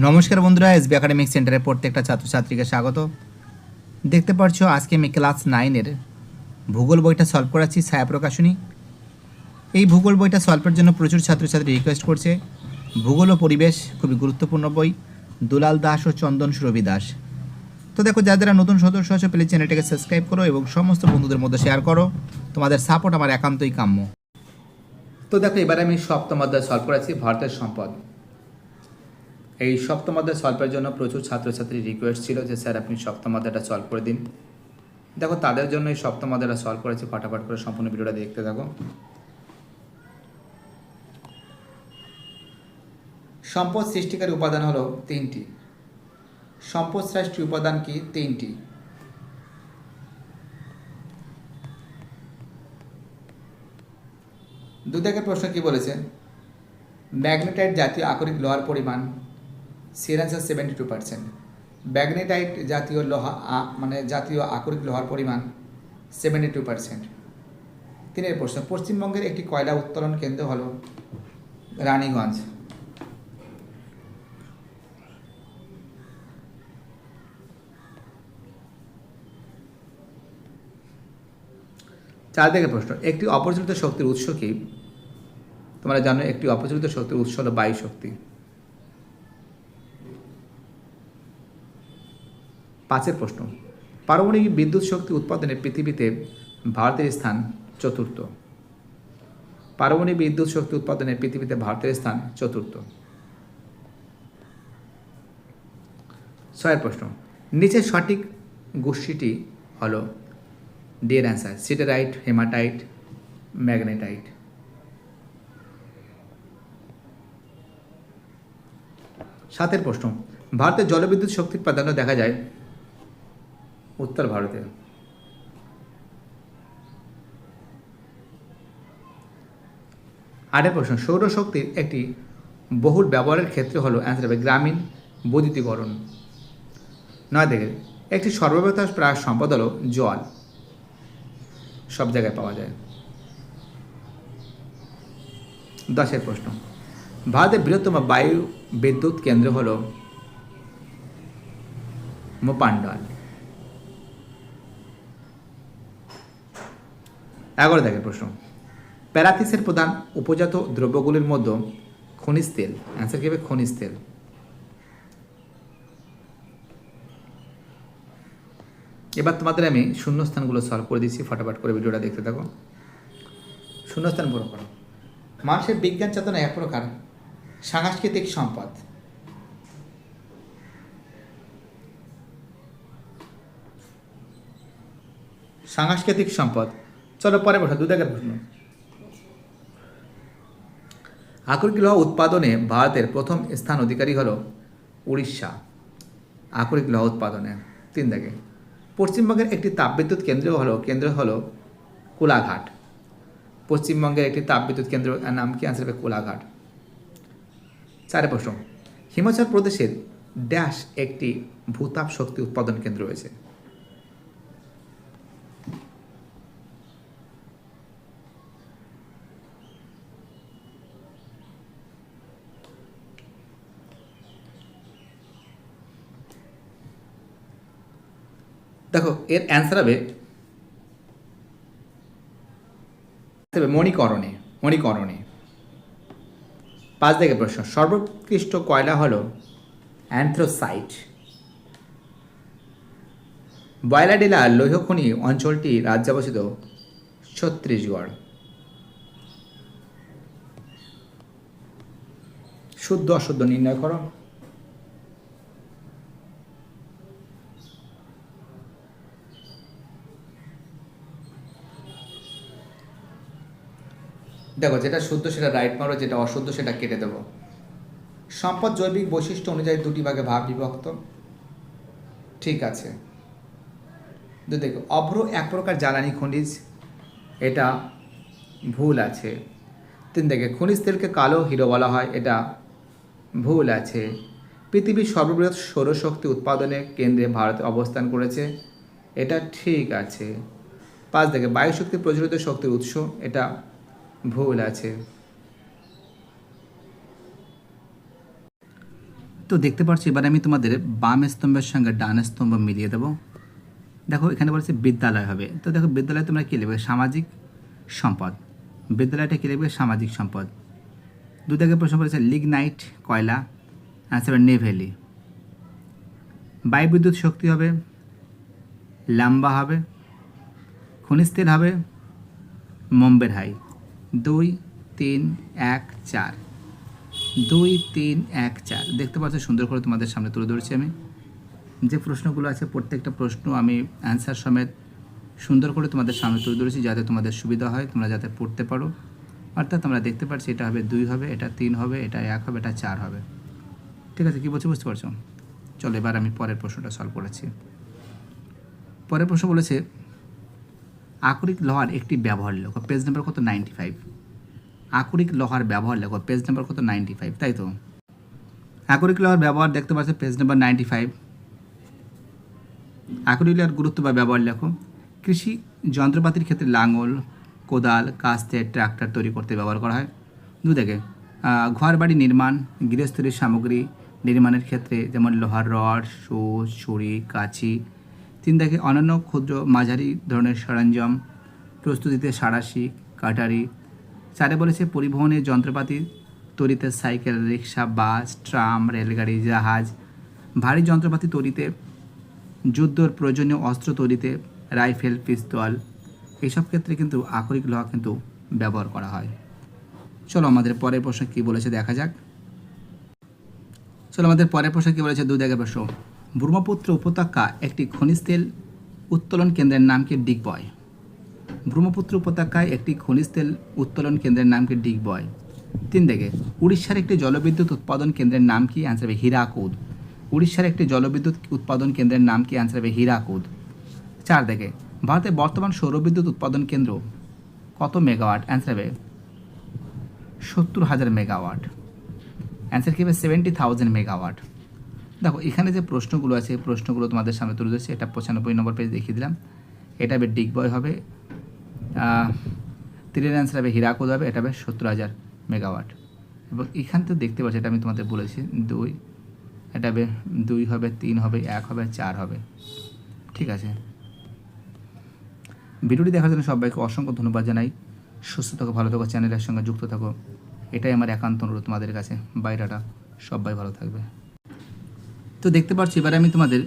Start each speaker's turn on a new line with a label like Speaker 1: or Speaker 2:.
Speaker 1: নমস্কার বন্ধুরা, SB academic সেন্টারের প্রত্যেকটা ছাত্রছাত্রীকে স্বাগত। দেখতে পাচ্ছ আজকে আমি ক্লাস 9-এর ভূগোল বইটা সলভ করাচ্ছি, ছায়া প্রকাশনী। এই ভূগোল বইটা সলভের জন্য প্রচুর ছাত্রছাত্রী রিকোয়েস্ট করছে। ভূগোল ও পরিবেশ খুবই গুরুত্বপূর্ণ বই, দুলাল দাস ও চন্দন সুরভি দাস। তো দেখো, যারা নতুন সদস্য আছে প্লিজ চ্যানেলটাকে সাবস্ক্রাইব করো এবং সমস্ত বন্ধুদের মধ্যে শেয়ার করো। তোমাদের সাপোর্ট আমার একান্তই কাম্য। তো দেখো, এবারে আমি সপ্তম অধ্যায় সলভ করাচ্ছি, ভারতের সম্পদ। এই সপ্তম অধ্যায় সলভের জন্য প্রচুর ছাত্রছাত্রীর রিকোয়েস্ট ছিল যে স্যার আপনি সপ্তম অধ্যায়টা সলভ করে দিন। দেখো, তাদের জন্য এই সপ্তম অধ্যায়টা সলভ করেছি, ফাটাফাট করে সম্পূর্ণ ভিডিওটা দেখতে থাকো। সম্পদ সৃষ্টিকারী উপাদান হলো তিনটি। সম্পদ সৃষ্টি উপাদান কি? তিনটি। দুদাগের প্রশ্ন কি বলেছে? ম্যাগনেটাইট জাতীয় আকরিক লোহার পরিমাণ, সির অ্যান্সার 72%। ম্যাগনেটাইট জাতীয় লোহা জাতীয় আকরিক লোহার পরিমাণ 72%। তিনের প্রশ্ন, পশ্চিমবঙ্গের একটি কয়লা উত্তোলন কেন্দ্র হলো রানীগঞ্জ। চার দিকের প্রশ্ন, একটি অপরিচালিত শক্তির উৎস কি? তোমরা জানো একটি অপরিচালিত শক্তির উৎস হলো বায়ু শক্তি। পাঁচের প্রশ্ন, পারমাণবিক বিদ্যুৎ শক্তি উৎপাদনে পৃথিবীতে ভারতের স্থান চতুর্থ। পারমাণবিক বিদ্যুৎ শক্তি উৎপাদনে পৃথিবীতে ভারতের স্থান চতুর্থ। ছয়ের প্রশ্ন, নিচের সঠিক গোষ্ঠীটি হলো ডি এর অ্যান্সার সিডারাইট, হেমাটাইট, ম্যাগনেটাইট। সাতের প্রশ্ন, ভারতের জলবিদ্যুৎ শক্তির প্রাধান্য দেখা যায় উত্তর ভারতে। আটের প্রশ্ন, সৌরশক্তির একটি বহুল ব্যবহারের ক্ষেত্রে হলো অ্যান্সার হবে গ্রামীণ বৈদ্যুতিকরণ। নয় দেখে, একটি সর্ববৃহৎ প্রায় সম্পদ হলো জল, সব জায়গায় পাওয়া যায়। দশের প্রশ্ন, ভারতের বৃহত্তম বায়ু বিদ্যুৎ কেন্দ্র হল মোপান্ডাল। 11 দেখের প্রশ্ন, প্যারাথিসের প্রধান উপজাত দ্রব্যগুলির মধ্যে খনিজ তেল, অ্যান্সার কি হবে খনিজ তেল। এবার তোমাদের আমি শূন্যস্থানগুলো সলভ করে দিচ্ছি, ফটাফট করে ভিডিওটা দেখতে থাকো। শূন্যস্থান পূরণ করো। মানুষের বিজ্ঞান চেতনা এক প্রকার সাংস্কৃতিক সম্পদ। সাংস্কৃতিক সম্পদ। চলো পরে বসা, দুদাগের প্রশ্ন, আকরিক লোহা উৎপাদনে ভারতের প্রথম স্থান অধিকারী হল উড়িষ্যা। আকরিক লোহা উৎপাদনে। 3 দাগে, পশ্চিমবঙ্গের একটি তাপবিদ্যুৎ কেন্দ্র হলো কোলাঘাট। পশ্চিমবঙ্গের একটি তাপবিদ্যুৎ কেন্দ্র নাম কি? অ্যান্সার হবে কোলাঘাট। 4 প্রশ্ন, হিমাচল প্রদেশের ড্যাশ একটি ভূতাপ শক্তি উৎপাদন কেন্দ্র রয়েছে। দেখো, এর অ্যান্সার হবে মণিকরণে। 5 দিকের প্রশ্ন, সর্বোৎকৃষ্ট কয়লা হলো অ্যান্থ্রাসাইট। বয়লাডিলা লৌহ খনি অঞ্চলটি রাজ্যে অবস্থিত ছত্তিশগড়। শুদ্ধ অশুদ্ধ নির্ণয় করো। দেখো, যেটা শুদ্ধ সেটা রাইট মারো, যেটা অশুদ্ধ সেটা কেটে দেবো। সম্পদ জৈবিক বৈশিষ্ট্য অনুযায়ী দুটি ভাগে বিভক্ত। ঠিক আছে। দেখো, অভ্র এক প্রকার জ্বালানি খনিজ, এটা ভুল আছে। 3 দেখে, খনিজ তেলকে কালো হিরো বলা হয়, এটা ভুল আছে। পৃথিবীর সর্ববৃহৎ সৌরশক্তি উৎপাদনের কেন্দ্রে ভারত অবস্থান করেছে, এটা ঠিক আছে। 5 দেখে, বায়ুশক্তির প্রচলিত শক্তির উৎস, এটা ভুল আছে। তো দেখতে পাচ্ছি এবার আমি তোমাদের বাম স্তম্ভের সঙ্গে ডান স্তম্ভ মিলিয়ে দেবো। দেখো এখানে বলেছে বিদ্যালয় হবে, তো দেখো বিদ্যালয় তোমরা কী লিখবে? সামাজিক সম্পদ। বিদ্যালয়টা কী লিখবে? সামাজিক সম্পদ। দু দাগে প্রশ্ন বলেছে লিগনাইট কয়লা, অ্যান্সার হবে নেভেলি। বায়ুবিদ্যুৎ শক্তি হবে লাম্বা হবে। খনিজ তেল হবে মুম্বের হাই। 2 3 1 4, 2 3 1 4। দেখতে পাচ্ছ সুন্দর করে তোমাদের সামনে তুলে ধরেছি আমি। যে প্রশ্নগুলো আছে প্রত্যেকটা প্রশ্ন আমি অ্যান্সার সমেত সুন্দর করে তোমাদের সামনে তুলে ধরেছি, যাতে তোমাদের সুবিধা হয়, তোমরা যাতে পড়তে পারো। অর্থাৎ তোমরা দেখতে পাচ্ছি এটা হবে 2 হবে, এটা 3 হবে, এটা 1 হবে, এটা 4 হবে। ঠিক আছে, কী বলছি বুঝতে পারছো? চলো এবার আমি পরের প্রশ্নটা সলভ করেছি। পরের প্রশ্ন বলেছে আকরিক লোহার একটি ব্যবহার লেখো, পেজ নাম্বার কত? 95। আকরিক লোহার ব্যবহার লেখো, পেজ নাম্বার কত? 95, তাই তো? আকরিক লোহার ব্যবহার দেখতে পাচ্ছ পেজ নাম্বার 95। আকরিক লোহার গুরুত্ব বা ব্যবহার লেখো। কৃষি যন্ত্রপাতির ক্ষেত্রে লাঙল, কোদাল, কাস্তে, ট্রাক্টর তৈরি করতে ব্যবহার করা হয়। দু দেখে ঘর বাড়ি নির্মাণ, গৃহস্থলীর সামগ্রী নির্মাণের ক্ষেত্রে যেমন লোহার রড, সুচ, ছুরি, কাঁচি। 3 দেখে অন্যান্য ক্ষুদ্র মাঝারি ধরনের সরঞ্জাম প্রস্তুতিতে সাঁড়াশি, কাটারি। 4 বলেছে পরিবহনের যন্ত্রপাতি তৈরিতে সাইকেল, রিক্সা, বাস, ট্রাম, রেলগাড়ি, জাহাজ। ভারী যন্ত্রপাতি তৈরিতে, যুদ্ধর প্রয়োজনীয় অস্ত্র তৈরিতে রাইফেল, পিস্তল, এইসব ক্ষেত্রে কিন্তু আকরিক লোহা কিন্তু ব্যবহার করা হয়। চলো আমাদের পরের প্রশ্ন কী বলেছে দেখা যাক। চলো আমাদের পরের প্রশ্ন কী বলেছে? 2 দাগের প্রশ্ন। ব্রহ্মপুত্র উপত্যকা একটি খনিজ তেল উত্তোলন কেন্দ্রের নাম কি? ডিগবয়। ব্রহ্মপুত্র উপত্যকায় একটি খনিজ তেল উত্তোলন কেন্দ্রের নাম কি? ডিগবয়। 3 দেখে উড়িষ্যার একটি জলবিদ্যুৎ উৎপাদন কেন্দ্রের নাম কি? অ্যান্সার হবে হীরাকুদ। উড়িষ্যার একটি জলবিদ্যুৎ উৎপাদন কেন্দ্রের নাম কি? অ্যান্সার হবে হীরাকুদ। 4 দেখে ভারতের বর্তমান সৌরবিদ্যুৎ উৎপাদন কেন্দ্র কত মেগাওয়াট? অ্যান্সার হবে 70,000 মেগাওয়াট। অ্যান্সার কী হবে? 70,000 মেগাওয়াট। দেখো এখানে যে প্রশ্নগুলো আছে প্রশ্নগুলো তোমাদের সামনে তুলে ধরছি। এটা 95 নম্বর পেজ দেখিয়ে দিলাম। এটা হবে ডিগবয় হবে, 3 অ্যান্সার হবে হীরাকুদ হবে, এটা হবে 70,000 মেগাওয়াট। এবং এখান থেকে দেখতে পাচ্ছি এটা আমি তোমাদের বলেছি 2, এটা হবে 2 হবে, 3 হবে, 1 হবে, 4 হবে। ঠিক আছে, ভিডিওটি দেখার জন্য সবাইকে অসংখ্য ধন্যবাদ জানাই। সুস্থ থাকো, ভালো থাকো, চ্যানেলের সঙ্গে যুক্ত থাকো, এটাই আমার একান্ত অনুরোধ তোমাদের কাছে। বাইরেটা সবাই ভালো থাকবে। তো দেখতে পাচ্ছি এবারে আমি তোমাদের